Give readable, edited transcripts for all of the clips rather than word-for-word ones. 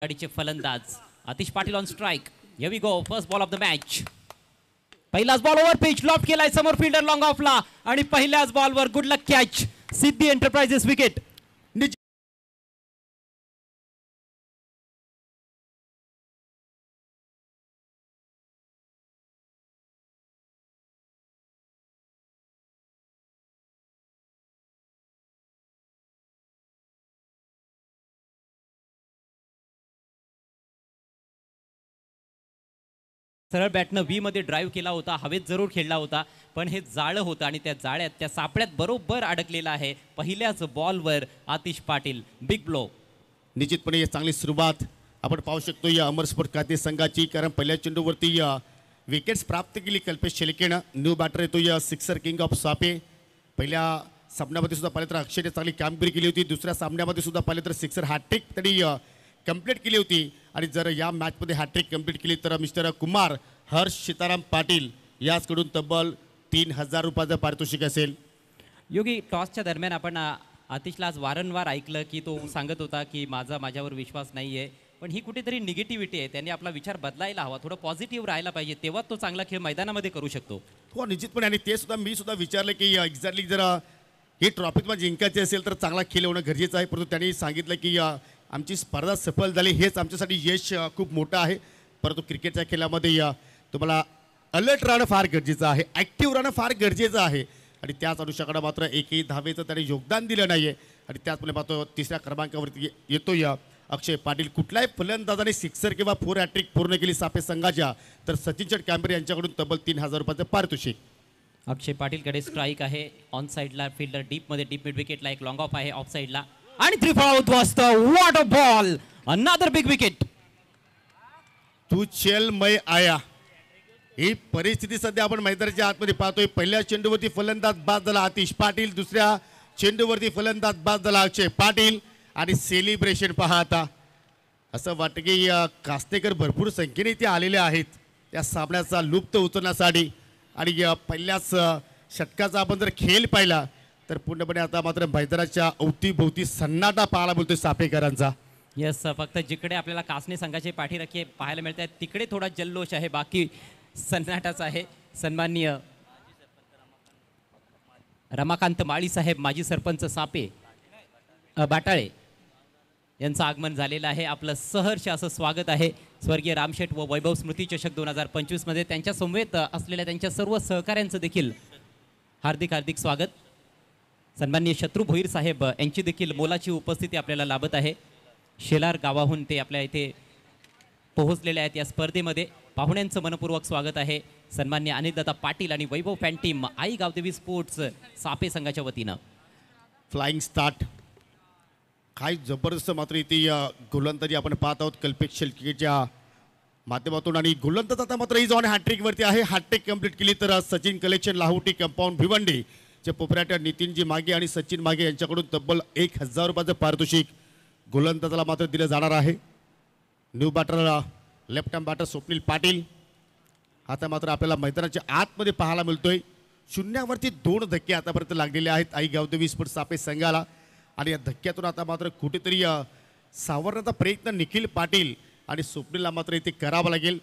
गाडीचे फलंदाज Atish Patil on strike. Here we go. First ball of the match. पहिलाच ball over pitch loft केलाय समोर फिल्डर लॉंग ऑफला आणि पहिल्याच बॉलवर good luck catch. Siddhi enterprises wicket. सरळ बॅटनं व्ही मध्ये ड्राईव्ह केला होता. हवेत जरूर खेळला होता पण हे जाळं होतं आणि त्या जाळ्यात त्या सापड्यात बरोबर अडकलेला आहे. पहिल्याच बॉलवर आतिश पाटील बिग ब्लो. निश्चितपणे चांगली सुरुवात आपण पाहू शकतो या अमर स्पोर्ट खाते संघाची, कारण पहिल्या चेंडूवरती विकेट्स प्राप्त केली कल्पेश शेळकेनं. न्यू बॅटर येतो या सिक्सर किंग ऑफ सापे. पहिल्या सामन्यामध्ये सुद्धा पाहिले तर अक्षयने चांगली कामगिरी केली होती. दुसऱ्या सामन्यामध्ये सुद्धा पाहिले तर सिक्सर हॅट्रिक त्यांनी कंप्लीट केली होती. आणि जर या मॅचमध्ये हॅट्रिक कंप्लीट केली तर मिस्टर कुमार हर्ष सीताराम पाटील याचकडून तब्बल 3000 रुपयाचं पारितोषिक असेल. योगी टॉसच्या दरम्यान आपण आतिशला आज वारंवार ऐकलं की तो सांगत होता की माझ्यावर विश्वास नाही आहे, पण ही कुठेतरी निगेटिव्हिटी आहे. त्यांनी आपला विचार बदलायला हवा, थोडं पॉझिटिव्ह राहायला पाहिजे, तेव्हा तो चांगला खेळ मैदानामध्ये करू शकतो. हो निश्चितपणे. आणि ते सुद्धा मी सुद्धा विचारलं की एक्झॅक्टली जर ही ट्रॉफी जिंकायची असेल तर चांगला खेळ होणं गरजेचं आहे. परंतु त्यांनी सांगितलं की आमची स्पर्धा सफल झाली हेच आमच्यासाठी यश खूप मोठं आहे. परंतु क्रिकेटच्या खेळामध्ये तुम्हाला अलर्ट राहणं फार गरजेचं आहे, ॲक्टिव्ह राहणं फार गरजेचं आहे. आणि त्याच अनुषंगाने मात्र एकही धावेचं त्याने योगदान दिलं नाही आहे. आणि त्याचमुळे मात्र तिसऱ्या क्रमांकावरती येतो या अक्षय पाटील. कुठल्याही फलंदाजाने सिक्सर किंवा 4 हॅट्रिक पूर्ण केली सापे संघाच्या तर सचिन चट कॅम्बरे यांच्याकडून तब्बल 3000 रुपयाचं पारितोषिक. अक्षय पाटीलकडे स्ट्राईक आहे. ऑन साईडला फिल्डर डीपमध्ये डीप मिड विकेटला एक लॉंग ऑफ आहे ऑफ साईडला आणि त्रिफळा उद्ध्वस्त. What a ball. Another big wicket. तू चेल मै आया. ही परिस्थिती सध्या आपण मैदानाच्या आतमध्ये पाहतोय. पहिल्या चेंडूवरती फलंदाज बाद झाला आतिश पाटील, दुसऱ्या चेंडूवरती फलंदाज बाद झाला अक्षय पाटील. आणि सेलिब्रेशन पहा आता. असं वाटतं की कास्तेकर भरपूर संख्येने इथे आलेले आहेत त्या सामन्याचा लुप्त उचलण्यासाठी. आणि पहिल्याच षटकाचा आपण जर खेळ पाहिला तर पूर्णपणे आता मात्र मैदानाच्या अवतीभोवती सन्नाटा पाहायला बोलतोय सापेकरांचा. यस, फक्त जिकडे आपल्याला कासने संघाचे पाठीराखे पाहायला मिळत आहेत तिकडे थोडा जल्लोष आहे, बाकी सन्नाटाच आहे. सन्माननीय रमाकांत माळी साहेब माजी सरपंच सापे बाटाळे यांचं आगमन झालेलं आहे. आपलं सहर्ष असं स्वागत आहे. स्वर्गीय रामशेठ व वैभव स्मृती चषक 2025 मध्ये त्यांच्या समवेत असलेल्या त्यांच्या सर्व सहकाऱ्यांचं देखील हार्दिक हार्दिक स्वागत. सन्माननीय शत्रू भोईर साहेब यांची देखील मोलाची उपस्थिती आपल्याला लाभत आहे. शेलार गावाहून ते आपल्या इथे पोहोचलेले आहेत या स्पर्धेमध्ये. पाहुण्यांचं मनपूर्वक स्वागत आहे. सन्माननीय अनिलदादा पाटील आणि वैभव fan team Aai Gavdevi sports सापे संघाच्या वतीनं. Flying start. काय जबरदस्त मात्र इथे गोलंदाजी आपण पाहत आहोत कल्पेश शेळकेच्या माध्यमातून. आणि गोलंदाज आता मात्र इज ऑन हॅट्रिकवरती आहे. हॅट्रिक कंप्लीट केली तर सचिन कलेक्शन लाहोटी कंपाऊंड भिवंडी चे पोपराटर नितीनजी मागे आणि सचिन मागे यांच्याकडून तब्बल 1000 रुपयाचं पारितोषिक गोलंदाजाला मात्र दिलं जाणार आहे. New batter left hand batter Swapnil Patil आता मात्र आपल्याला मैदानाच्या आतमध्ये पाहायला मिळतोय. शून्यावरती 2 धक्के आतापर्यंत लागलेले आहेत आई गावदेवी स्पोर्ट्स सापे संघाला. आणि या धक्क्यातून आता मात्र कुठेतरी सावरण्याचा प्रयत्न निखिल पाटील आणि स्वप्नीलला मात्र इथे करावा लागेल.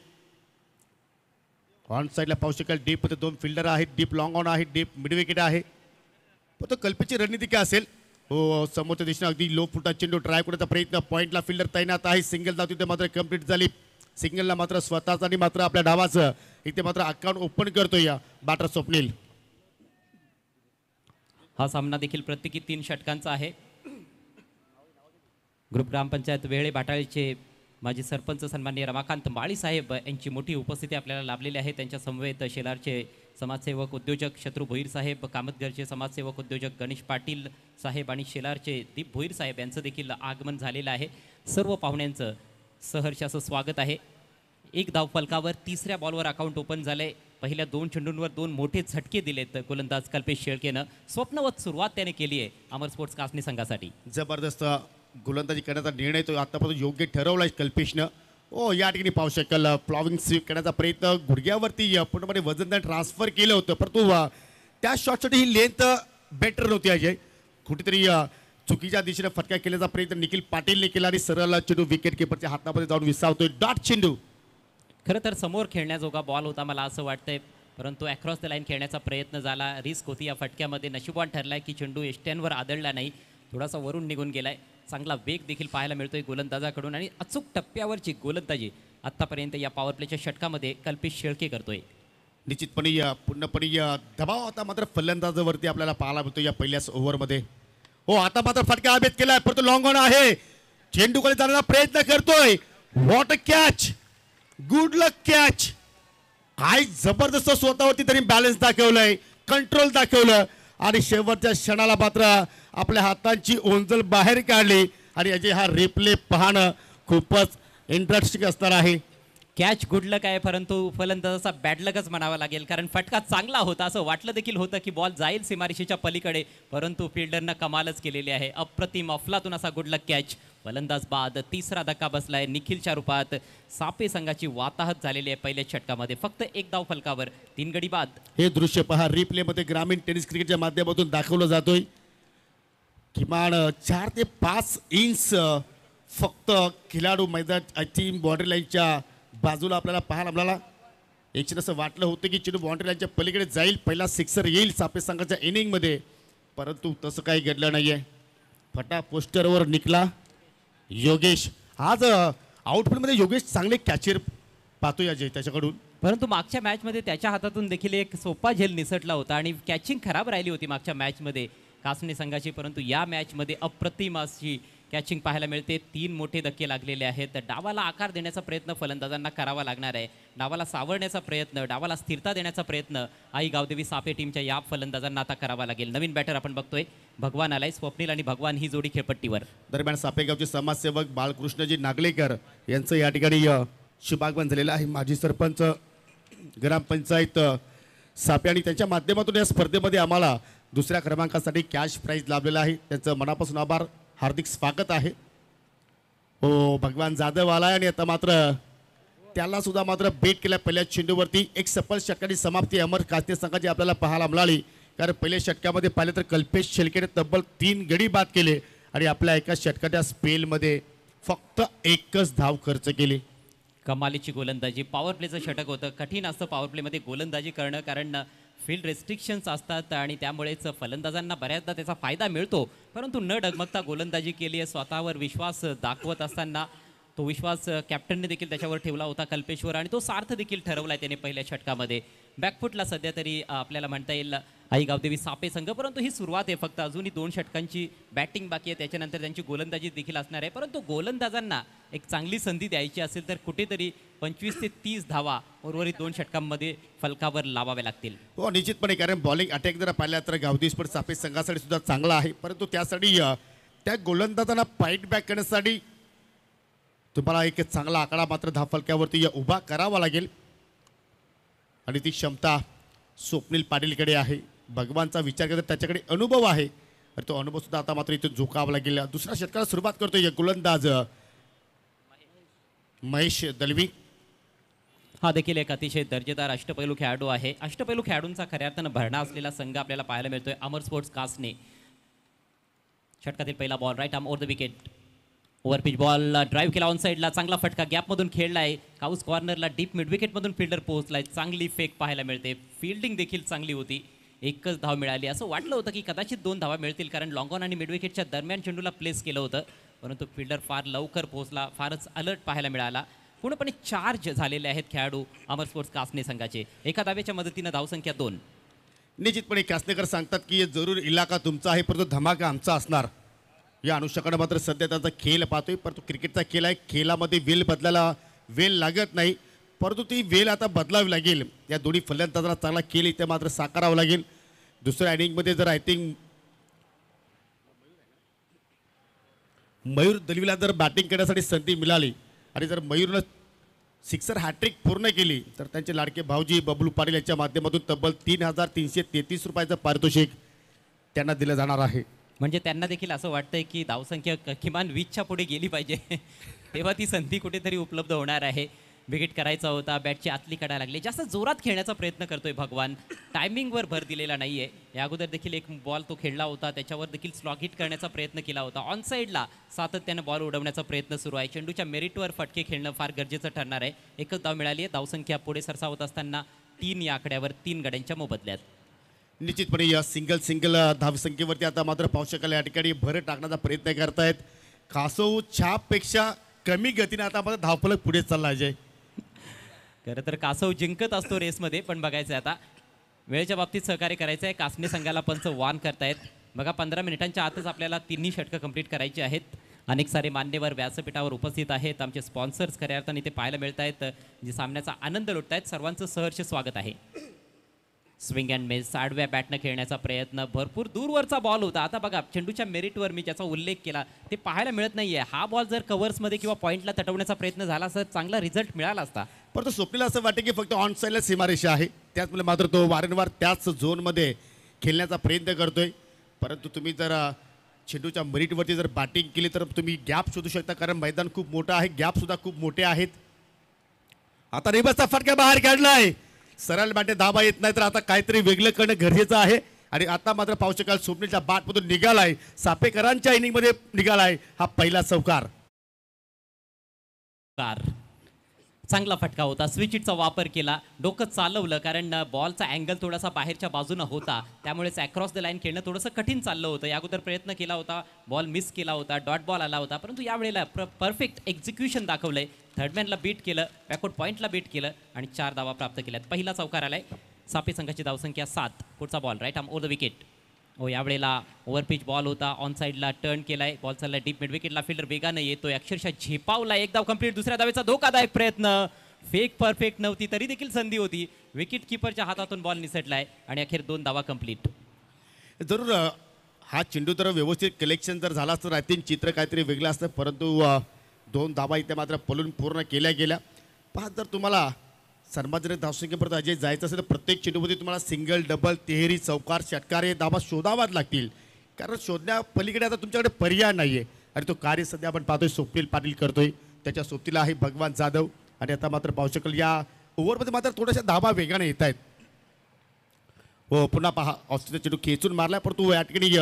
ऑन साईडला पाहू शकाल डीपमध्ये 2 फिल्डर आहेत, डीप लॉंग ऑन आहे, डीप मिड विकेट आहे. पण तो कल्पेची रणनीती काय असेल. हो, समोरच्या दिशेने अगदी लो फुटा चेंडू ट्राय करण्याचा प्रयत्न. पॉईंटला फिल्डर तैनात आहे. सिंगल धाव तिथे मात्र कंप्लीट झाली. सिंगलला मात्र स्वतःच आणि मात्र आपल्या डावाचं इथे मात्र अकाउंट ओपन करतो या बॅटर स्वप्नील. हा सामना देखील प्रत्येकी 3 षटकांचा आहे. ग्रुप ग्रामपंचायत वेळे बाटाळीचे माजी सरपंच सन्माननीय रमाकांत माळी साहेब यांची मोठी उपस्थिती आपल्याला लाभलेली आहे. त्यांच्या समवेत शेलारचे समाजसेवक उद्योजक शत्रू भोईर साहेब, कामतगरचे समाजसेवक उद्योजक गणेश पाटील साहेब आणि शेलारचे दीप भोईर साहेब यांचं देखील आगमन झालेलं आहे. सर्व पाहुण्यांचं सहर्ष असं स्वागत आहे. 1 धाव फलकावर तिसऱ्या बॉलवर अकाउंट ओपन झालंय. पहिल्या 2 चेंडूंवर 2 मोठे झटके दिलेत गोलंदाज कल्पेश शेळकेनं. स्वप्नवत सुरुवात त्याने केली आहे अमर स्पोर्ट्स कासनी संघासाठी. जबरदस्त गोलंदाजी करण्याचा निर्णय तो आतापर्यंत योग्य ठरवला आहे कल्पेशनं. हो, या ठिकाणी पाहू शकाल फ्लॉविंग स्वीप करण्याचा प्रयत्न गुडघ्यावरती पूर्णपणे वजनदार ट्रान्सफर केलं होतं, परंतु त्या शॉटसाठी ही लेंथ बेटर नव्हती अजय. कुठेतरी चुकीच्या दिशेने फटका केल्याचा प्रयत्न निखिल पाटीलने केला आणि सरळ चेंडू विकेट किपरच्या हातामध्ये जाऊन विसावतोय. डॉट चेंडू. खरं तर समोर खेळण्याजोगा बॉल होता मला असं वाटतंय, परंतु अक्रॉस द लाईन खेळण्याचा प्रयत्न झाला. रिस्क होती या फटक्यामध्ये. नशिबान ठरलाय की चेंडू एष्ट्यांवर आदळला नाही, थोडासा वरून निघून गेलाय. चांगला वेग देखील पाहायला मिळतोय गोलंदाजाकडून आणि अचूक टप्प्यावरची गोलंदाजी आत्तापर्यंत या पॉवर प्लेच्या षटकामध्ये कल्पेश शेळके करतोय. निश्चितपणे पूर्णपणे दबाव आता मात्र फलंदाजावरती आपल्याला पाहायला मिळतो या पहिल्याच ओव्हरमध्ये. हो, आता मात्र फटका अभेद केलाय, परंतु लॉंग ऑन आहे. चेंडूकडे जाण्याचा प्रयत्न करतोय. What a catch, good luck catch. काय जबरदस्त स्वतःवरती त्यांनी बॅलन्स दाखवलंय, कंट्रोल दाखवलं आणि शेवटच्या क्षणाला मात्र आपल्या हातांची ओंजल बाहेर काढली. आणि अजय, हा रिप्ले पाहणं खूपच इंटरेस्टिंग असणार आहे. कॅच गुडलक आहे, परंतु फलंदाजाचा बॅडलकच म्हणावा लागेल, कारण फटका चांगला होता. असं वाटलं देखील होतं की बॉल जाईल सीमारेषेच्या पलीकडे, परंतु फिल्डरनं कमालच केलेली आहे. अप्रतिम अफलातून असा गुडलक कॅच. फलंदाज बाद. तिसरा धक्का बसलाय निखिलच्या रूपात. सापे संघाची वाताहत झालेली आहे पहिल्या षटकामध्ये. फक्त एक धाव फलकावर, 3 गडी बाद. हे दृश्य पहा, रिप्लेमध्ये ग्रामीण टेनिस क्रिकेटच्या माध्यमातून दाखवलं जातोय. किमान 4 ते 5 इंच फक्त खेळाडू मैदान टीम बाउंड्री लाईनच्या बाजूला आपल्याला पाहायला मिळाला. याची असं वाटलं होतं की चेंडू बाउंड्री लाईनच्या पलीकडे जाईल, पहिला सिक्सर येईल सापे संघाच्या इनिंगमध्ये, परंतु तसं काही घडलं नाहीये. फटा पोस्टरवर निघला योगेश. आज आउटफील्डमध्ये योगेश चांगले कॅचर पाहतोय अजय त्याच्याकडून, परंतु मागच्या मॅचमध्ये त्याच्या हातातून देखील एक सोपा झेल निसटला होता आणि कॅचिंग खराब राहिली होती मागच्या मॅचमध्ये कासने संघाची, परंतु या मॅचमध्ये अप्रतिम अशी कॅचिंग पाहायला मिळते. 3 मोठे धक्के लागलेले आहेत. डावाला आकार देण्याचा प्रयत्न फलंदाजांना करावा लागणार आहे. डावाला सावरण्याचा प्रयत्न, डावाला स्थिरता देण्याचा प्रयत्न आई गावदेवी सापे टीमच्या या फलंदाजांना आता करावा लागेल. नवीन बॅटर आपण बघतोय, भगवान आलाय. स्वप्नील आणि भगवान ही जोडी खेळपट्टीवर. दरम्यान सापेगावचे समाजसेवक बाळकृष्णजी नागलेकर यांचं या ठिकाणी शुभागमन झालेलं आहे. माजी सरपंच ग्रामपंचायत सापे आणि त्यांच्या माध्यमातून या स्पर्धेमध्ये आम्हाला दुसऱ्या क्रमांकासाठी कॅश प्राईज लाभलेला आहे. त्यांचं मनापासून आभार, हार्दिक स्वागत आहे. हो, भगवान जाधव आलाय आणि आता मात्र त्याला सुद्धा मात्र बेट केल्या पहिल्या चेंडूवरती. एक सफल षटकाची समाप्ती अमर कास्ते संघाची आपल्याला पाहायला मिळाली, कारण पहिल्या षटकामध्ये पाहिलं तर कल्पेश शेळकेने तब्बल 3 गडी बाद केले आणि आपल्या एका षटकाच्या स्पेलमध्ये फक्त 1च धाव खर्च केली. कमालीची गोलंदाजी. पॉवर प्लेचं षटक होतं. कठीण असतं पॉवर प्लेमध्ये गोलंदाजी करणं, कारण फील्ड रेस्ट्रिक्शन्स असतात आणि त्यामुळेच फलंदाजांना बऱ्याचदा त्याचा फायदा मिळतो, परंतु न डगमगता गोलंदाजी केली आहे. स्वतःवर विश्वास दाखवत असताना तो विश्वास कॅप्टनने देखील त्याच्यावर ठेवला होता कल्पेशवर, आणि तो सार्थ देखील ठरवला आहे त्याने पहिल्या षटकामध्ये. बॅकफुटला सध्या तरी आपल्याला म्हणता येईल आई गावदेवी सापे संघ, परंतु ही सुरुवात आहे. फक्त अजूनही 2 षटकांची बॅटिंग बाकी आहे, त्याच्यानंतर त्यांची गोलंदाजी देखील असणार आहे. परंतु गोलंदाजांना एक चांगली संधी द्यायची असेल तर कुठेतरी 25 ते 30 धावा उर्वरित 2 षटकांमध्ये फलकावर लावाव्या लागतील. हो, निश्चितपणे, कारण बॉलिंग अटॅक जर पाहिला तर गावदेवी स्पोर्ट सापे संघासाठी सुद्धा चांगला आहे, परंतु त्यासाठी त्या गोलंदाजांना फाईट बॅक करण्यासाठी तुम्हाला एक चांगला आकडा मात्र धावफलकावरती उभा करावा लागेल आणि ती क्षमता स्वप्नील पाटीलकडे आहे. भगवानचा विचार करता त्याच्याकडे अनुभव आहे आणि तो अनुभव सुद्धा आता मात्र इथून झोकावा लागेल. दुसऱ्या षटकाला सुरुवात करतो या गोलंदाज महेश दलवी. हा देखील एक अतिशय दर्जेदार अष्टपैलू खेळाडू आहे. अष्टपैलू खेळाडूंचा खऱ्या अर्थानं भरणा असलेला संघ आपल्याला पाहायला मिळतोय अमर स्पोर्ट्स कासने. षटकातील पहिला ball right arm over the wicket. Over pitch ball drive केला ऑन साईडला. चांगला फटका गॅपमधून खेळलाय. काऊस कॉर्नरला डीप मिड विकेटमधून फिल्डर पोहोचलाय. चांगली फेक पाहायला मिळते. फिल्डिंग देखील चांगली होती. 1च धाव मिळाली. असं वाटलं होतं की कदाचित 2 धावा मिळतील, कारण लॉंग ऑन आणि मिड विकेटच्या दरम्यान चेंडूला प्लेस केलं होतं, परंतु फिल्डर फार लवकर पोहोचला. फारच अलर्ट पाहायला मिळाला. पूर्णपणे चार्ज झालेले आहेत खेळाडू अमर स्पोर्ट्स कासने संघाचे. एका धावेच्या मदतीनं धावसंख्या 2. निश्चितपणे कासनेकर सांगतात की जरूर इलाका तुमचा आहे, परंतु धमाका आमचा असणार. या अनुषंगाने मात्र सध्या त्याचा खेळ पाहतोय, परंतु क्रिकेटचा खेळ आहे. खेळामध्ये वेळ बदलायला वेळ लागत नाही, परंतु ती वेळ आता बदलावी लागेल. या दोन्ही फलंदाजांना चांगला खेळ इथे मात्र साकारावं लागेल. दुसऱ्या इनिंगमध्ये जर आय थिंक मयूर दलवीला जर बॅटिंग करण्यासाठी संधी मिळाली आणि जर मयूरनं सिक्सर हॅट्रिक पूर्ण केली तर त्यांचे लाडके भाऊजी बबलू पाटील यांच्या माध्यमातून तब्बल 3,333 रुपयाचं पारितोषिक त्यांना दिलं जाणार आहे. म्हणजे त्यांना देखील असं वाटतंय की धावसंख्या किमान 20च्या पुढे गेली पाहिजे तेव्हा ती संधी कुठेतरी उपलब्ध होणार आहे. विकेट करायचा होता, बॅटची आतली काढायला लागली, जास्त जोरात खेळण्याचा प्रयत्न करतोय भगवान, टायमिंगवर भर दिलेला नाहीये. या अगोदर देखील एक बॉल तो खेळला होता, त्याच्यावर देखील स्लॉग हिट करण्याचा प्रयत्न केला होता. ऑन साईडला सातत्यानं बॉल उडवण्याचा प्रयत्न सुरू आहे. चेंडूच्या मेरिटवर फटके खेळणं फार गरजेचं ठरणार आहे. एकच धाव मिळाली आहे. धावसंख्या पुढे सरसावत असताना 3 या आकड्यावर 3 गड्यांच्या मोबदल्यात. निश्चितपणे या सिंगल धावसंख्येवरती आता मात्र पावसाळ्याला या ठिकाणी भर टाकण्याचा प्रयत्न करतायत. कासव छापपेक्षा कमी गतीने आता मात्र धावफलक पुढे चालला अजय. खरं तर कासव जिंकत असतो रेसमध्ये, पण बघायचं आहे आता वेळेच्या बाबतीत सहकार्य करायचं आहे. कासने संघाला पंच वान करतायत. बघा 15 मिनिटांच्या आतच आपल्याला तिन्ही षटकं कंप्लीट करायची आहेत. अनेक सारे मान्यवर व्यासपीठावर उपस्थित आहेत. आमचे स्पॉन्सर्स खऱ्या अर्थाने इथे पाहायला मिळत आहेत, जे सामन्याचा आनंद लुटत आहेत. सर्वांचं सहर्ष स्वागत आहे. स्विंग अँड मिस, आडव्या बॅटनं खेळण्याचा प्रयत्न, भरपूर दूरवरचा बॉल होता. आता बघा चेंडूच्या मेरिटवर मी ज्याचा उल्लेख केला ते पाहायला मिळत नाहीये. हा बॉल जर कव्हर्समध्ये किंवा पॉईंटला तटवण्याचा प्रयत्न झाला असता, चांगला रिझल्ट मिळाला असता. परंतु स्वप्नीला असं वाटतं की फक्त ऑन साईडला सीमारेषा आहे, त्याचमुळे मात्र तो वारंवार त्याच झोनमध्ये खेळण्याचा प्रयत्न करतोय. परंतु तुम्ही जर चेंडूच्या मेरिटवरती जर बॅटिंग केली तर तुम्ही गॅप शोधू शकता, कारण मैदान खूप मोठं आहे, गॅप सुद्धा खूप मोठे आहेत. आता रिबसचा फटका बाहेर काढलाय. सरळ बॅटे धाबा येत नाही, तर आता काहीतरी वेगळं करणं गरजेचं आहे. आणि आता मात्र पाहू शकाल स्वप्नीलच्या बॅटमधून निघालाय, सापेकरांच्या इनिंगमध्ये निघालाय हा पहिला चौकार. चांगला फटका होता. स्विच हिटचा वापर केला, डोकं चालवलं, कारण बॉलचा अँगल थोडासा बाहेरच्या बाजूनं होता, त्यामुळेच अक्रॉस द लाईन खेळणं थोडंसं कठीण चाललं होतं. या अगोदर प्रयत्न केला होता, बॉल मिस केला होता, डॉट बॉल आला होता, परंतु यावेळेला परफेक्ट एक्झिक्युशन दाखवलंय. थर्डमॅनला बीट केलं, बॅकवर्ड पॉईंटला बीट केलं आणि 4 धावा प्राप्त केल्यात. पहिला चौकार आलाय. सापे संघाची धावसंख्या 7. पुढचा ball right arm over the wicket. हो, यावेळेला ओव्हरपिच बॉल होता, ऑन साईडला टर्न केलाय, बॉल चाललाय डीप मिड विकेटला, फिल्डर वेगानं येतोय, अक्षरशः झेपावला. एक धाव कंप्लीट. दुसऱ्या धावेचा धोकादायक प्रयत्न, फेक परफेक्ट नव्हती तरी देखील संधी होती. विकेट किपरच्या हातातून बॉल निसटलाय आणि अखेर 2 धावा कंप्लीट. जरूर हा चेंडू तर व्यवस्थित कलेक्शन जर झाला तर आय थिंक चित्र काहीतरी वेगळं असतं, परंतु 2 धावा इथे मात्र पलून पूर्ण केल्या गेल्या. पहा, जर तुम्हाला सर्वाधिक धावसंख्येपर्यंत अजय जायचं असेल तर प्रत्येक चेंडूमध्ये तुम्हाला सिंगल, डबल, तिहेरी, चौकार, षटकार हे धावा शोधावाच लागतील, कारण शोधण्या पलीकडे आता तुमच्याकडे पर्याय नाही आहे. आणि तो कार्य सध्या आपण पाहतोय स्वप्नील पाटील करतोय, त्याच्या सोबतीला आहे भगवान जाधव. आणि आता मात्र पाहू शकाल या ओव्हरमध्ये मात्र थोड्याशा धावा वेगाने येत आहेत. हो, पुन्हा पहा ऑस्ट्रेलिया चेंडू खेचून मारला, परंतु या ठिकाणी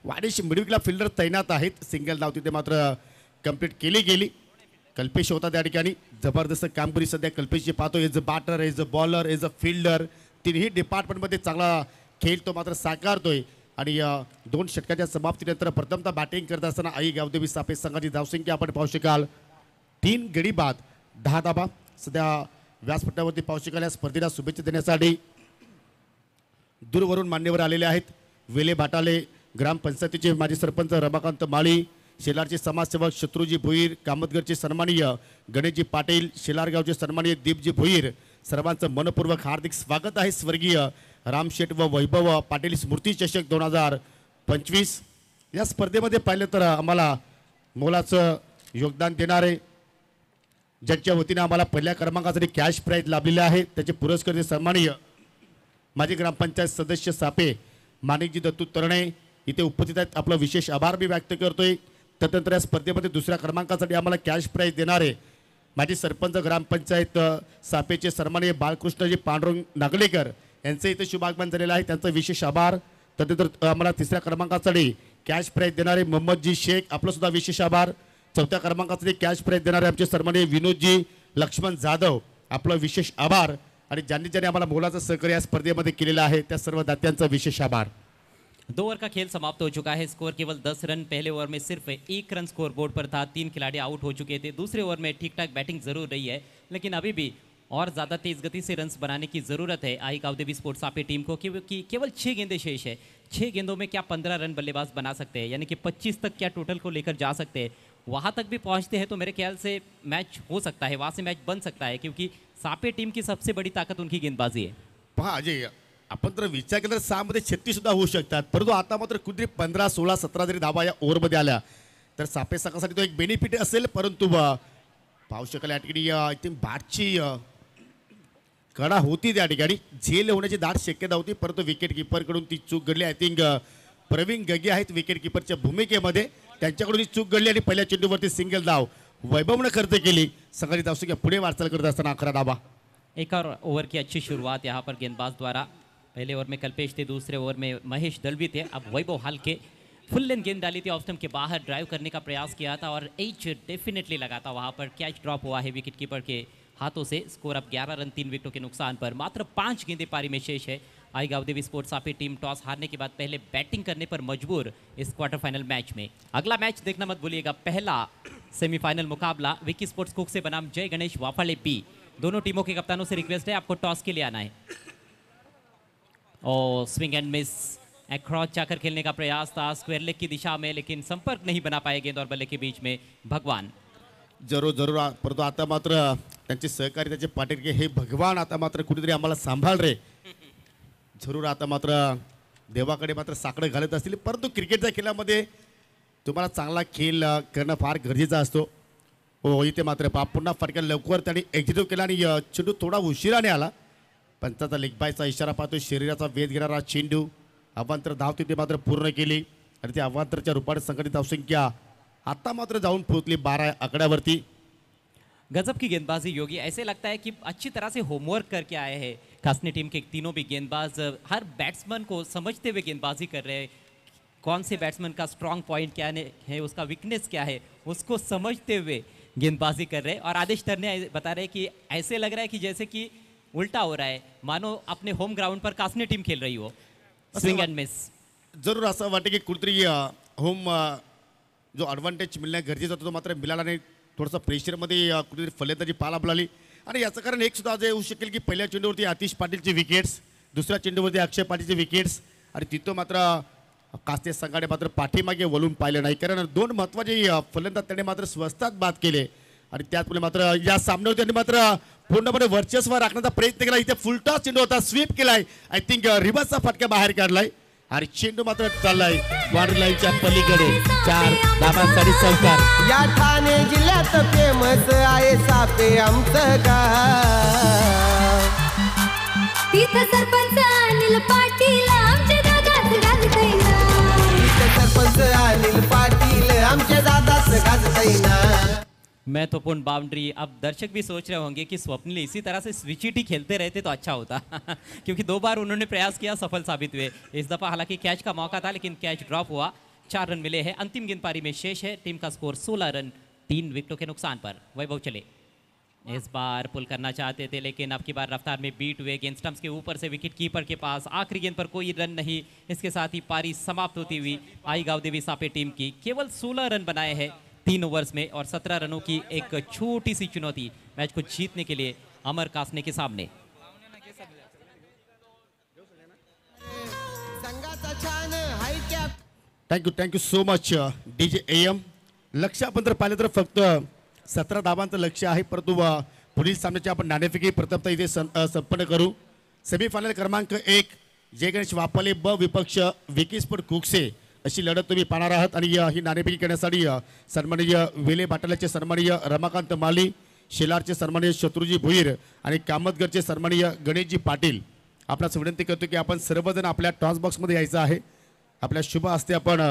वाडेश मिडविकला फिल्डर तैनात आहेत. सिंगल धाव तिथे मात्र कंप्लीट केली गेली. कल्पेश होता त्या ठिकाणी, जबरदस्त कामगिरी सध्या कल्पेशची पाहतो. As a batter, as a bowler, as a fielder, तिन्ही डिपार्टमेंटमध्ये चांगला खेळ तो मात्र साकारतोय. आणि 2 षटकाच्या समाप्तीनंतर प्रथमतः बॅटिंग करत असताना आई गावदेवी सापे संघाची धावसंख्या आपण पाहू शकाल 3 गडी बाद 10 धाबा. सध्या व्यासपीठावरती पाहू शकाल. या स्पर्धेला शुभेच्छा देण्यासाठी दूरवरून मान्यवर आलेले आहेत. वेले बाटाले, ग्रामपंचायतीचे माजी सरपंच रमाकांत माळी, शेलारचे समाजसेवक शत्रुजी भोईर, कामतगरचे सन्माननीय गणेशजी पाटील, शेलारगावचे सन्माननीय दीपजी भोईर, सर्वांचं मनपूर्वक हार्दिक स्वागत आहे. स्वर्गीय रामशेठ व वैभव पाटील स्मृती चषक 2025 या स्पर्धेमध्ये पाहिलं तर आम्हाला मोलाचं योगदान देणारे ज्यांच्या वतीने आम्हाला पहिल्या क्रमांकासाठी कॅश प्राईज लाभलेले आहे, त्याचे पुरस्कार सन्माननीय माजी ग्रामपंचायत सदस्य सापे माणिकजी दत्तू तरणे इथे उपस्थित आहेत. आपलं विशेष आभार मी व्यक्त करतोय. तदनंतर या स्पर्धेमध्ये दुसऱ्या क्रमांकासाठी आम्हाला कॅश प्राईज देणारे माजी सरपंच ग्रामपंचायत सापेचे सन्माननीय बाळकृष्णजी पांडुरंग नागलेकर यांचं इथे शुभागमन झालेलं आहे, त्यांचा विशेष आभार. तदनंतर आम्हाला 3ऱ्या क्रमांकासाठी कॅश प्राईज देणारे मोहम्मदजी शेख, आपलं सुद्धा विशेष आभार. 4थ्या क्रमांकासाठी कॅश प्राईज देणारे आमचे सन्माननीय विनोदजी लक्ष्मण जाधव, आपलं विशेष आभार. आणि ज्यांनी आम्हाला मोलाचं सहकार्य या स्पर्धेमध्ये केलेलं आहे त्या सर्व दात्यांचा विशेष आभार. 2 ओवर का खेल समाप्त हो चुका है. स्कोर केवल 10 रन. पहले ओवर में सिर्फ 1 रन स्कोर बोर्ड पर था. 3 खिलाड़ी आउट हो चुके थे. दूसरे ओवर में ठीक ठाक बैटिंग जरूर रही है, लेकिन अभी भी और ज़्यादा तेज़ गति से रन्स बनाने की ज़रूरत है आई गावदेवी स्पोर्ट्स सापे टीम को, क्योंकि केवल 6 गेंदें शेष है. 6 गेंदों में क्या 15 रन बल्लेबाज बना सकते हैं, यानी कि 25 तक क्या टोटल को लेकर जा सकते हैं. वहाँ तक भी पहुँचते हैं तो मेरे ख्याल से मैच हो सकता है, वहाँ से मैच बन सकता है, क्योंकि सापे टीम की सबसे बड़ी ताकत उनकी गेंदबाजी है. पहा अजय, आपण जर विचार केला तर 6 मध्ये 36 सुद्धा होऊ शकतात, परंतु आता मात्र कुठे 15, 16, 17 जरी धावा या ओव्हरमध्ये आल्या तर सापे संघासाठी तो एक बेनिफिट असेल. परंतु पाहू शकाल या ठिकाणी आय थिंक बॅटची कडा होती, त्या ठिकाणी झेल होण्याची दाट शक्यता होती, परंतु विकेट किपरकडून ती चूक घडली. आय थिंक प्रवीण गगे आहेत विकेट किपरच्या भूमिकेमध्ये, त्यांच्याकडून ही चूक घडली आणि पहिल्या चेंडूवरती सिंगल धाव. वैभवनं खर्च केली. संघटित असो की पुढे वाटचाल करत असताना 11 धावा. एक और ओवर की अच्छी शुरुआत यहाँ पर गेंदबाज द्वारा. पहले ओवर में कल्पेश थे, दूसरे ओवर में महेश दलवी थे. अब वैभव हल्के फुल लेंथ गेंद डाली थी, ऑफ स्टंप के बाहर ड्राइव करने का प्रयास किया था और एच डेफिनेटली लगा था. वहाँ पर कैच ड्रॉप हुआ है विकेट कीपर के हाथों से. स्कोर अब 11 रन 3 विकेटों के नुकसान पर. मात्र 5 गेंदें पारी में शेष है. आई गावदेवी स्पोर्ट्स सापी टीम टॉस हारने के बाद पहले बैटिंग करने पर मजबूर इस क्वार्टर फाइनल मैच में. अगला मैच देखना मत भूलिएगा. पहला सेमीफाइनल मुकाबला विकी स्पोर्ट्स कुक से बनाम जय गणेश वाफाले पी. दोनों टीमों के कप्तानों से रिक्वेस्ट है आपको टॉस के लिए आना है. और स्विंग एंड मिस, अक्रॉस जाकर खेलने का प्रयास था स्क्वायर लेग की दिशा में, लेकिन संपर्क नहीं बना पाए गेंद और बल्ले के बीच में भगवान. जरूर परंतु आता मात्र त्यांचे सहकारी त्याचे पाटील की हे भगवान आता मात्र कुठेतरी आम्हाला सांभाळ रे. जरूर आता मात्र देवाकडे मात्र साकडं घालत असतील. परंतु क्रिकेटच्या खेळामध्ये तुम्हाला चांगला खेळ करणं फार गरजेचा असतो. हो, इथे मात्र पुन्हा फटका लवकर त्यांनी एक्झिक्यूट केला आणि चेंडू थोडा उशिराने आला. पंचाचा लेग बायचा इशारा पाहतो. शरीराचा वेध घेणारा चेंडू अवांतर धाव तिथे मात्र पूर्ण केली आणि त्या अवांतरच्या रूपाने संघटित धावसंख्या आता मात्र जाऊन पोहोचली 12 आकड्यावरती. गजब की गेंदबाजी योगी. ऐसे लगता है कि अच्छी तरह से होमवर्क करके आए हैं. कासनी टीम के तीनों भी गेंदबाज हर बैट्समैन को समझते हुए गेंदबाजी कर रहे हैं. कौन से बैट्समैन का स्ट्रांग पॉइंट क्या है, उसका वीकनेस क्या है, उसको समझते हुए गेंदबाजी कर रहे हैं. और आदेश तरने बता रहे हैं कि ऐसे लग रहा है कि जैसे कि उल्टा हो रहा है, मानो अपने होम ग्राउंड पर कासनी टीम खेल रही हो. Swing end miss. जरूर असं वाटतं की कुठेतरी होम जो ॲडव्हान्टेज मिळणं गरजेचं होतं तो मात्र मिळाला नाही. थोडंसं प्रेशरमध्ये कुठेतरी फलंदाजी पाला बुलाली आणि याचं कारण एक सुद्धा आज होऊ शकेल की पहिल्या चेंडूवरती आतिश पाटीलचे विकेट्स, दुसऱ्या चेंडूवरती अक्षय पाटीलचे विकेट्स आणि तिथं मात्र कास्ते संघाने मात्र पाठीमागे वळून पाहिलं नाही. कारण 2 महत्त्वाचे फलंदाज त्याने मात्र स्वस्तात बाद केले आणि त्याचमुळे मात्र या सामन्यावर त्यांनी मात्र पूर्णपणे वर्चस्व राखण्याचा प्रयत्न केला. इथे फुलटॉस चेंडू होता, स्वीप केलाय, आय थिंक रिव्हर्सचा फटका बाहेर काढलाय आणि चेंडू मात्र चाललाय बाउंड्री लाईनच्या पलीकडे. 4 धावांसाठी चौकार. या ठाणे जिल्ह्यात फेमस आहे सापे आमचं गाव. तिथं सरपंच अनिल पाटील आमच्या दादाच गाजतैना. तिथं सरपंच अनिल पाटील आमच्या दादाच गाजतैना. महत्वपूर्ण बाउंड्री. अब दर्शक भी सोच रहे होंगे कि स्वप्निल इसी तरह से स्विचिट ही खेलते रहते तो अच्छा होता क्योंकि 2 बार उन्होंने प्रयास किया, सफल साबित हुए. इस दफ़ा हालांकि कैच का मौका था लेकिन कैच ड्रॉप हुआ. 4 रन मिले हैं. अंतिम गेंद पारी में शेष है. टीम का स्कोर 16 रन 3 विकेटों के नुकसान पर. वैभव चले. इस बार पुल करना चाहते थे लेकिन अब की बार रफ्तार में बीट हुए. गेंद स्टंप्स के ऊपर से विकेट कीपर के पास. आखिरी गेंद पर कोई रन नहीं. इसके साथ ही पारी समाप्त होती हुई आई गावदेवी सापे टीम की केवल 16 रन बनाए हैं 3 ओवर्स में और 17 रनों की एक छोटी सी चुनौती मैच को जीतने के लिए अमर कासने के सामने. संघाचा छान high cap. Thank you so much DJ AM. लक्ष आपण जर पाहिलं तर फक्त 17 धावांचं लक्ष आहे. परंतु पुढील सामन्याची आपण नाणेफेकी प्रथमतः इथे संपन्न करू. सेमीफायनल क्रमांक 1 जय गणेश वापाले ब विपक्ष विकी स्पोर्ट कुकसे अशी लढत तुम्ही पाहणार आहात. आणि ही नाणेफेकी करण्यासाठी सन्माननीय वेले भाटाल्याचे सन्माननीय रमाकांत माली, शेलारचे सन्माननीय शत्रुजी भुईर आणि कामतगरचे सन्माननीय गणेशजी पाटील. आपणास विनंती करतो की आपण सर्वजण आपल्या टॉस बॉक्समध्ये यायचं आहे. आपल्या शुभ हस्ते आपण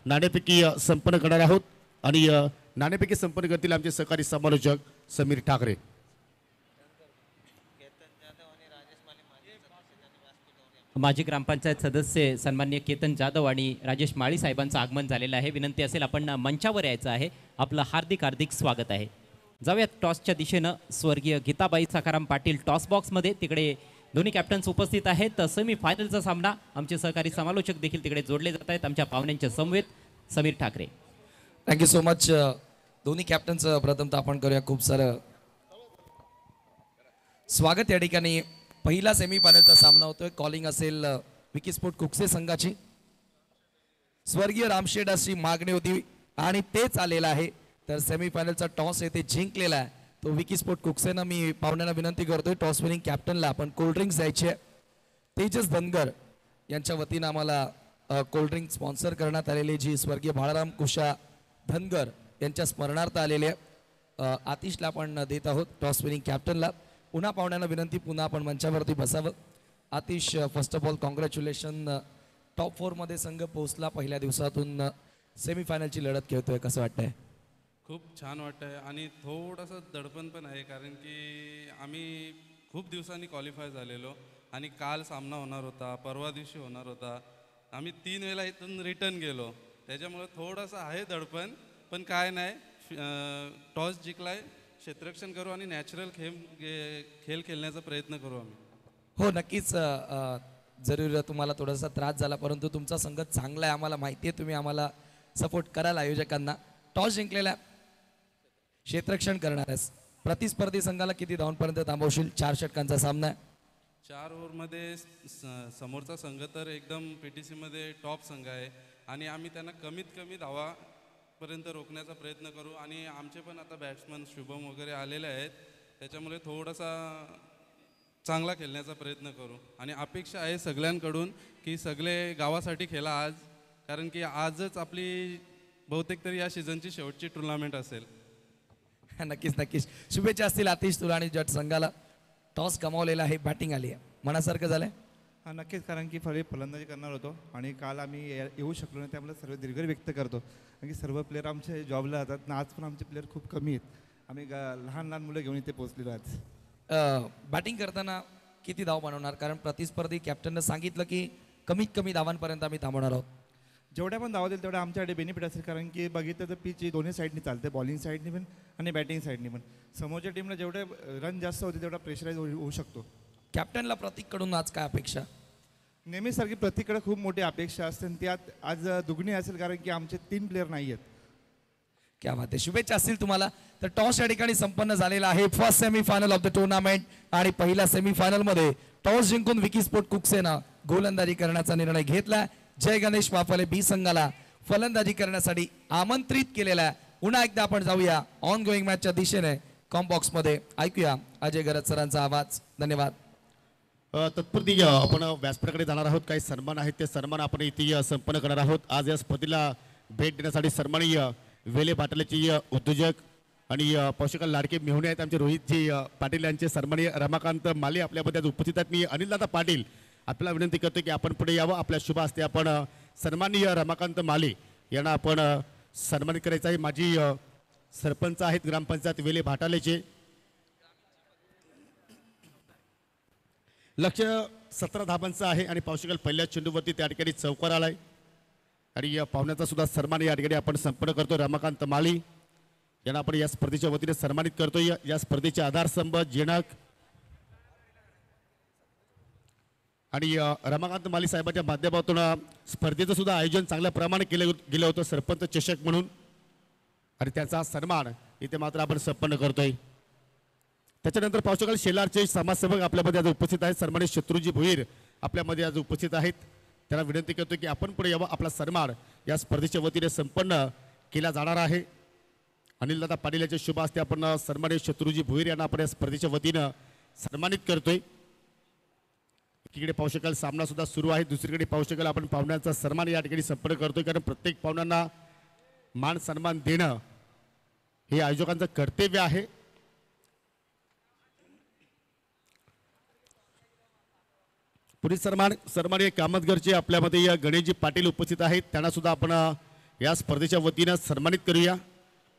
नाणेफेकी संपन्न करणार आहोत आणि नाणेफेकी संपन्न करतील आमचे सहकारी समालोचक समीर ठाकरे. माजी ग्रामपंचायत सदस्य सन्माननीय केतन जाधव आणि राजेश माळी साहेबांचं आगमन झालेलं आहे. विनंती असेल आपण मंचावर यायचं आहे. आपलं हार्दिक हार्दिक स्वागत आहे. जाऊयात टॉसच्या दिशेनं. स्वर्गीय गीताबाई सखाराम पाटील टॉस बॉक्समध्ये, तिकडे दोन्ही कॅप्टन्स उपस्थित आहेत. सेमी फायनलचा सामना आमचे सहकारी समालोचक देखील तिकडे जोडले जात आहेत आमच्या पाहुण्यांच्या समवेत. Sameer Thackeray. Thank you so much. दोन्ही कॅप्टनचं प्रथमतः आपण करूया खूप सारं स्वागत. या ठिकाणी पहिला सेमीफायनलचा सामना होतोय. कॉलिंग असेल विकी स्पोर्ट कुकसे संघाची. स्वर्गीय रामशेठ अशी मागणी होती आणि तेच आलेलं आहे. तर सेमीफायनलचा टॉस येथे जिंकलेला आहे तो विकी स्पोर्ट कुकसेनं. मी पाहुण्यांना विनंती करतोय टॉस विनिंग कॅप्टनला आपण कोल्ड्रिंक्स द्यायचे. तेजस धनगर यांच्या वतीनं आम्हाला कोल्ड्रिंक स्पॉन्सर करण्यात आलेले जी स्वर्गीय बाळाराम कुशा धनगर यांच्या स्मरणार्थ आलेले आतिशला आपण देत आहोत टॉस विनिंग कॅप्टनला. पुन्हा पाहुण्यांना विनंती, पुन्हा आपण मंचावरती बसावं. Atish, first of all congratulation. Top 4 मध्ये संघ पोहोचला. पहिल्या दिवसातून सेमीफायनलची लढत खेळतोय, कसं वाटतंय? खूप छान वाटतं आहे आणि थोडंसं दडपण पण आहे, कारण की आम्ही खूप दिवसांनी क्वालिफाय झालेलो आणि काल सामना होणार होता, परवा दिवशी होणार होता. आम्ही 3 वेळा इथून रिटर्न गेलो, त्याच्यामुळे थोडंसं आहे दडपण. पण काय नाही, टॉस जिंकलाय, क्षेत्ररक्षण करू आणि नॅचरल खेळ खेळण्याचा प्रयत्न करू आम्ही. हो नक्कीच. जरूर तुम्हाला थोडासा त्रास झाला, परंतु तुमचा संघ चांगला आहे, आम्हाला माहिती आहे. तुम्ही आम्हाला सपोर्ट कराल आयोजकांना. टॉस जिंकलेल्या क्षेत्ररक्षण करणार आहेस, प्रतिस्पर्धी संघाला किती धावांपर्यंत थांबवशील? 4 षटकांचा सामना आहे. 4 ओव्हरमध्ये समोरचा संघ तर एकदम PTC मध्ये टॉप संघ आहे आणि आम्ही त्यांना कमीत कमी धावापर्यंत रोखण्याचा प्रयत्न करू. आणि आमचे पण आता बॅट्समन शुभम वगैरे आलेले आहेत, त्याच्यामुळे थोडासा चांगला खेळण्याचा प्रयत्न करू. आणि अपेक्षा आहे सगळ्यांकडून की सगळे गावासाठी खेळा आज, कारण की आजच आपली बहुतेक तरी या सीझनची शेवटची टुर्नामेंट असेल. नक्कीच नक्कीच. शुभेच्छा असतील आतिश तुला आणि जट संघाला. टॉस गमावलेला आहे, बॅटिंग आली आहे, मनासारखं झालंय? हां नक्कीच, कारण की फलंदाजी करणार होतो आणि काल आम्ही येऊ शकलो नाही, त्यामुळे सर्व दीर्घ व्यक्त करतो. कारण की सर्व प्लेअर आमचे जॉबला जातात ना, आज पण आमचे प्लेअर खूप कमी आहेत. आम्ही लहान लहान मुलं घेऊन इथे पोहोचलेलो आज. बॅटिंग करताना किती धाव बनवणार? कारण प्रतिस्पर्धी कॅप्टननं सांगितलं की कमीत कमी धावांपर्यंत आम्ही थांबवणार आहोत. जेवढ्या पण धावा देईल तेवढ्या आमच्याकडे बेनिफिट असेल, कारण की बघितलं तर पिच दोन्ही साईडनी चालते, बॉलिंग साईडनी पण आणि बॅटिंग साईडनी पण. समोरच्या टीमला जेवढे रन जास्त होतील तेवढा प्रेशराईज होऊ शकतो. कॅप्टनला प्रतीककडून आज काय अपेक्षा? नेहमीसारखी प्रत्येकडे खूप मोठी अपेक्षा असते आणि त्यात आज दुगणी असेल, कारण की आमचे 3 प्लेअर नाही आहेत. क्या बात आहे. शुभेच्छा असतील तुम्हाला. तर टॉस या ठिकाणी संपन्न झालेला आहे. First semifinal of the tournament आणि पहिल्या सेमीफायनलमध्ये टॉस जिंकून विकी स्पोर्ट कुक्सेनं गोलंदाजी करण्याचा निर्णय घेतला. जय गणेश वाफले बी संघाला फलंदाजी करण्यासाठी आमंत्रित केलेला आहे. पुन्हा एकदा आपण जाऊया ऑन गोईंग मॅचच्या दिशेने. कॉम्बॉक्स मध्ये ऐकूया अजय गरज सरांचा आवाज. धन्यवाद. तत्पूर्वी आपण व्यासपीठाकडे जाणार आहोत. काही सन्मान आहेत, ते सन्मान आपण इथे संपन्न करणार आहोत. आज या स्पर्धेला भेट देण्यासाठी सन्माननीय वेले पाटीलची उद्योजक आणि पोषक लाडके मेहुणे आहेत आमचे रोहितजी पाटील यांचे सन्माननीय रमाकांत माले आपल्यामध्ये आज उपस्थित आहेत. मी अनिलदादा पाटील आपल्याला विनंती करतो की आपण पुढे यावं. आपल्या शुभ हस्ते आपण सन्माननीय रमाकांत माले यांना आपण सन्मानित करायचं आहे. माजी सरपंच आहेत ग्रामपंचायत वेले भाटालेचे. लक्ष 17 धाबांचं आहे आणि पावशेकल पहिल्या चेंडूवरती त्या ठिकाणी चौकार आलाय आणि या पाहुण्याचा सुद्धा सन्मान या ठिकाणी आपण संपन्न करतो. रमाकांत माली यांना आपण या स्पर्धेच्या वतीने सन्मानित करतोय. या स्पर्धेचे आधारस्तंभ जनक आणि रमाकांत माली साहेबांच्या माध्यमातून स्पर्धेचं सुद्धा आयोजन चांगल्या प्रमाणे केलं गेलं होतं सरपंच चषक म्हणून, आणि त्याचा सन्मान इथे मात्र आपण संपन्न करतोय. त्याच्यानंतर पावशेकल शेलारचे समाजसेवक आपल्यामध्ये आज उपस्थित आहेत. सन्मानित शत्रुजी भोईर आपल्यामध्ये आज उपस्थित आहेत. त्यांना विनंती करतो की आपण पुढे यावं. आपला सन्मान या स्पर्धेच्या वतीने संपन्न केला जाणार आहे. अनिलदादा पाटील यांच्या शुभ हस्ते आपण सन्मानित शत्रुजी भोईर यांना आपण या स्पर्धेच्या वतीनं सन्मानित करतोय. एकीकडे पावशेकल सामना सुद्धा सुरू आहे, दुसरीकडे पावशेकल आपण पाहुण्यांचा सन्मान या ठिकाणी संपन्न करतोय. कारण प्रत्येक पाहुण्यांना मान सन्मान देणं हे आयोजकांचं कर्तव्य आहे. पुढील सन्माननीय कामतगरचे आपल्यामध्ये या गणेशजी पाटील उपस्थित आहेत. त्यांना सुद्धा आपण या स्पर्धेच्या वतीनं सन्मानित करूया.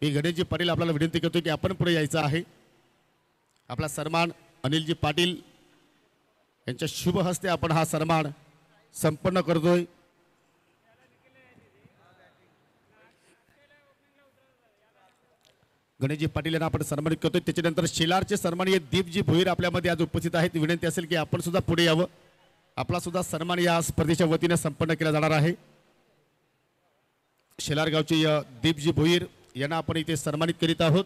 मी गणेशजी पाटील आपल्याला विनंती करतो की आपण पुढे यायचं आहे. आपला सन्मान अनिलजी पाटील यांच्या शुभ हस्ते आपण हा सन्मान संपन्न करतोय. गणेशजी पाटील यांना आपण सन्मानित करतोय. त्याच्यानंतर शेलारचे सन्माननीय दीपजी भोईर आपल्यामध्ये आज उपस्थित आहेत. विनंती असेल की आपण सुद्धा पुढे यावं. आपला सुद्धा सन्मान या स्पर्धेच्या वतीने संपन्न केला जाणार आहे. शेलार गावचे दीपजी भोईर यांना आपण इथे सन्मानित करीत आहोत.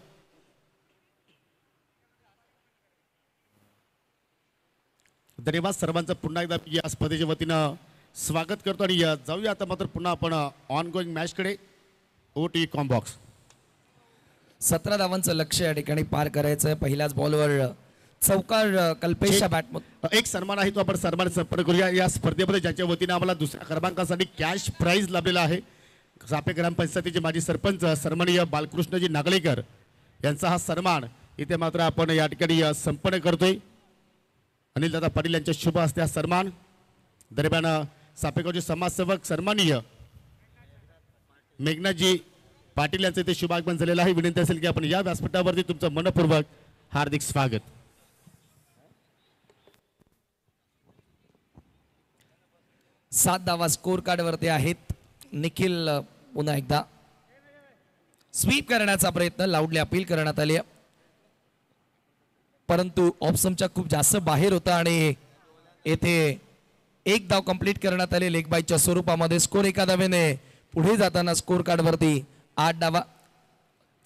धन्यवाद सर्वांचं पुन्हा एकदा या स्पर्धेच्या वतीनं स्वागत करतो आणि जाऊया आता मात्र पुन्हा आपण ऑन गोईंग मॅचकडे. OT कॉम्बॉक्स 17 धावांचं लक्ष या ठिकाणी पार करायचं. पहिल्याच बॉलवर चौकार कल्पेशच्या बॅटमधून एक सन्मान आहे तो आपण सन्मान संपन्न करूया. या स्पर्धेमध्ये ज्याच्या वतीने आम्हाला दुसऱ्या क्रमांकासाठी कॅश प्राइज लाभलेला आहे. सापे ग्रामपंचायतीचे माजी सरपंच सन्माननीय बालकृष्णजी नागलेकर यांचा हा सन्मान इथे मात्र आपण या ठिकाणी संपन्न करतोय. अनिलदादा पाटील यांच्या शुभ हस्ते हा सन्मान. दरम्यान सापेगावचे समाजसेवक सन्माननीय मेघनाजी पाटील यांचं इथे शुभागमन झालेलं आहे. विनंती असेल की आपण या व्यासपीठावरती तुमचं मनपूर्वक हार्दिक स्वागत. सात धावा स्कोर कार्ड वरती आहेत. निखिल पुन्हा एकदा स्वीप करण्याचा प्रयत्न, लाऊडली अपील करण्यात आली परंतु ऑप्शनच्या खूप जास्त बाहेर होता आणि येथे एक धाव कंप्लीट करण्यात आले लेग बायच्या स्वरूपामध्ये. स्कोर एका धावेने पुढे जाताना स्कोर कार्ड वरती 8 धावा.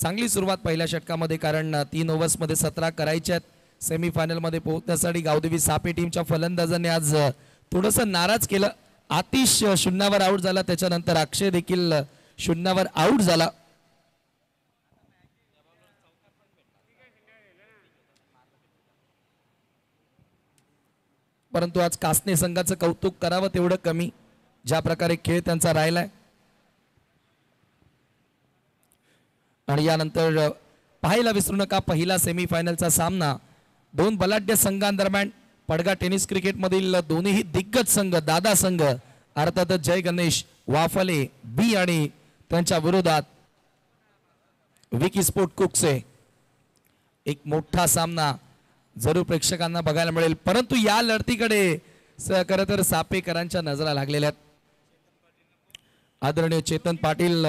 चांगली सुरुवात पहिल्या षटकामध्ये, कारण 3 ओव्हर्समध्ये 17 करायच्यात. सेमीफायनलमध्ये पोहोचण्यासाठी गावदेवी सापे टीमच्या फलंदाजांनी आज थोडंसं नाराज केलं. आतिश शून्यावर आऊट झाला, त्याच्यानंतर अक्षय देखील शून्यावर आऊट झाला. परंतु आज कासने संघाचं कौतुक करावं तेवढं कमी, ज्या प्रकारे खेळ त्यांचा राहिलाय. आणि यानंतर पाहायला विसरू नका पहिला सेमीफायनलचा सामना 2 बलाढ्य संघांदरम्यान. पडगा टेनिस क्रिकेटमधील दोन्ही दिग्गज संघ, दादा संघ अर्थातच जय गणेश वाफले बी आणि त्यांच्या विरोधात विकी स्पोर्ट कुक्से. एक मोठा सामना जरूर प्रेक्षकांना बघायला मिळेल. परंतु या लढतीकडे खरं तर सापेकरांच्या नजरा लागलेल्या आहेत. आदरणीय चेतन पाटील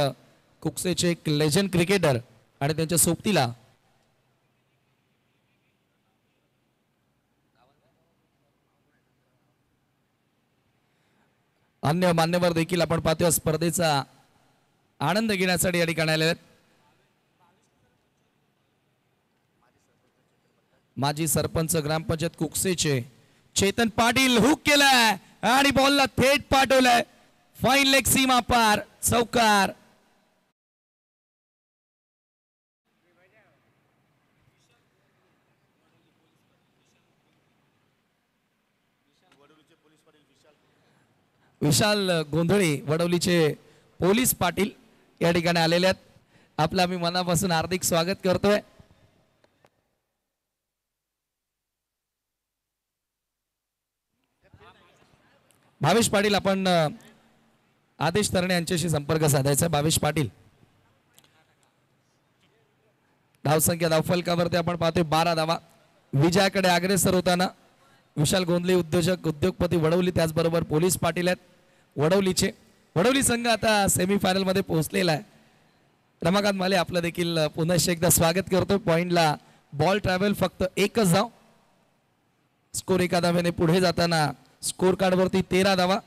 कुक्सेचे एक लेजंड क्रिकेटर आणि त्यांच्या सोबतीला अन्य मान्यवर देखील आपण पाहतोय स्पर्धेचा आनंद घेण्यासाठी या ठिकाणी आलेले आहेत. माजी सरपंच ग्रामपंचायत कुक्सेचे चेतन पाटील हुक केलाय आणि बॉलला थेट पाठवलाय. फाईन लेग सीमा पार, चौकार. विशाल गोंधळी वडवलीचे पोलीस पाटील या ठिकाणी आलेले आहेत. आपलं आम्ही मनापासून हार्दिक स्वागत करतोय. भावेश पाटील, आपण आदेश तरणे यांच्याशी संपर्क साधायचा. भावेश पाटील, धावसंख्या धावफलकावरती आपण पाहतोय 12 धावा. विजयाकडे अग्रेसर होताना विशाल गोंधळे उद्योजक उद्योगपती वडवली, त्याचबरोबर पोलीस पाटील आहेत वडवलीचे. वडवली संघ आता सेमीफायनल मध्ये पोहोचलेला आहे. रमाकांत माले आपलं देखील पुन्हा एकदा स्वागत करतो. पॉइंटला बॉल ट्रॅव्हल फक्त एकच धाव. स्कोर एका धावेने पुढे जाताना स्कोर कार्ड वरती 13 धावा.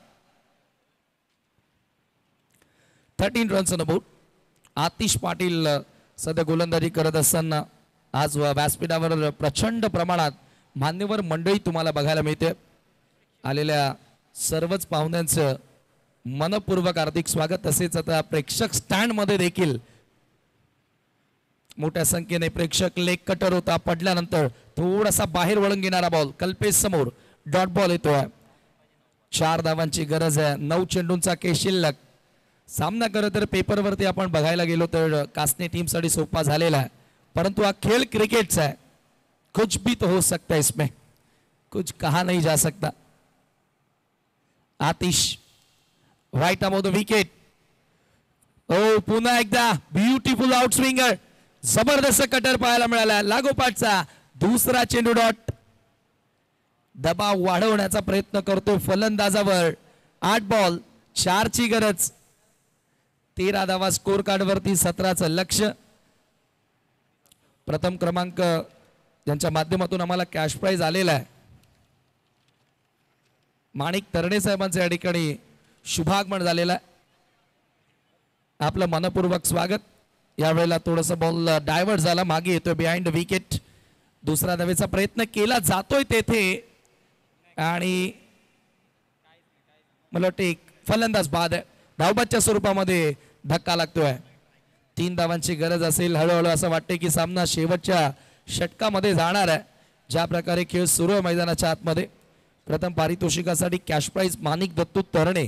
13 runs on board. Atish Patil सध्या गोलंदाजी करत असताना आज व्यासपीठावर प्रचंड प्रमाणात मान्यवर मंडळी तुम्हाला बघायला मिळते. आलेल्या सर्वच पाहुण्यांचं मनपूर्वक हार्दिक स्वागत. तसेच आता प्रेक्षक स्टँड मध्ये देखील मोठ्या संख्येने प्रेक्षक. लेग कटर होता, पडल्यानंतर थोडासा बाहेर वळून घेणारा बॉल कल्पेश समोर. डॉट बॉल येतोय. 4 धावांची गरज आहे. 9 चेंडूंचा खेळ शिल्लक. सामना खरं तर पेपरवरती आपण बघायला गेलो तर कासने टीमसाठी सोपा झालेला आहे, परंतु हा खेळ क्रिकेटचा आहे. कुछ भी तो हो सकता है इसमें, कुछ कहा नहीं जा सकता. Atish right off the wicket. ओ पुन्हा एकदा ब्युटिफुल आउट स्विंगर. जबरदस्त कटर पाहायला मिळाला. लागोपाठचा दुसरा चेंडू डॉट. दबाव वाढवण्याचा प्रयत्न करतो फलंदाजावर. 8 बॉल 4 ची गरज. 13 धावा स्कोर कार्ड वरती. 17चं लक्ष. प्रथम क्रमांक ज्यांच्या माध्यमातून आम्हाला कॅश प्राइज आलेला आहे माणिक तरणे साहेबांचं या ठिकाणी शुभागमन झालेलं आहे. आपलं मनपूर्वक स्वागत. यावेळेला थोडंसं बॉल डायव्हर्ट झाला, मागे येतोय बिहाइंड विकेट. दुसरा धावेचा प्रयत्न केला जातोय तेथे आणि मला वाटतं एक फलंदाज बाद आहे. धावबादच्या स्वरूपामध्ये धक्का लागतोय. 3 धावांची गरज असेल. हळूहळू असं वाटते की सामना शेवटच्या षटकामध्ये जाणार आहे. ज्या प्रकारे खेळ सुरू आहे मैदानाच्या आतमध्ये. प्रथम पारितोषिकासाठी कॅश प्राइज माणिक दत्तू तरणे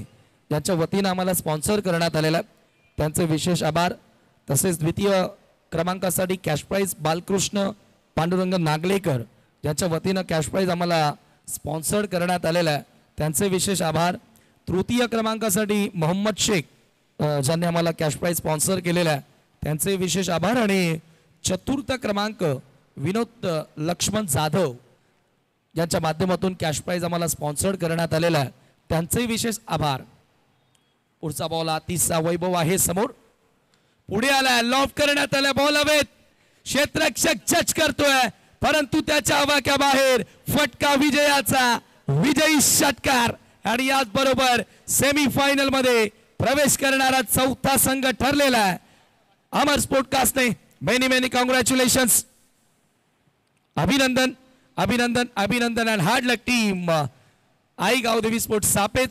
यांच्या वतीनं आम्हाला स्पॉन्सर करण्यात आलेला आहे, त्यांचे विशेष आभार. तसेच द्वितीय क्रमांकासाठी कॅश प्राइज बालकृष्ण पांडुरंग नागलेकर यांच्या वतीनं कॅश प्राइज आम्हाला स्पॉन्सर करण्यात आलेला आहे, त्यांचे विशेष आभार. तृतीय क्रमांकासाठी मोहम्मद शेख ज्यांनी आम्हाला कॅश प्राइज स्पॉन्सर केलेला आहे त्यांचे विशेष आभार. आणि चतुर्थ क्रमांक विनोद लक्ष्मण जाधव यांच्या माध्यमातून कॅश प्राइज आम्हाला स्पॉन्सर्ड करण्यात आलेला आहे, त्यांचे विशेष आभार. पुढचा बॉल तिसरा वैभव आहे समोर, पुढे आलाय, लॉफ करण्यात आला, बॉल हवेत, क्षेत्ररक्षक जज करतोय परंतु त्याच्या आवाक्या बाहेर, फटका विजयाचा, विजयी षटकार. आणि याच बरोबर सेमी फायनल मध्ये प्रवेश करणारा चौथा संघ ठरलेला आहे. अमर स्पोर्ट कास्टने मेनी मेनी कॉंग्रॅच्युलेशन्स, अभिनंदन अभिनंदन अभिनंदन. And hard luck team Aai Gavdevi sports सापे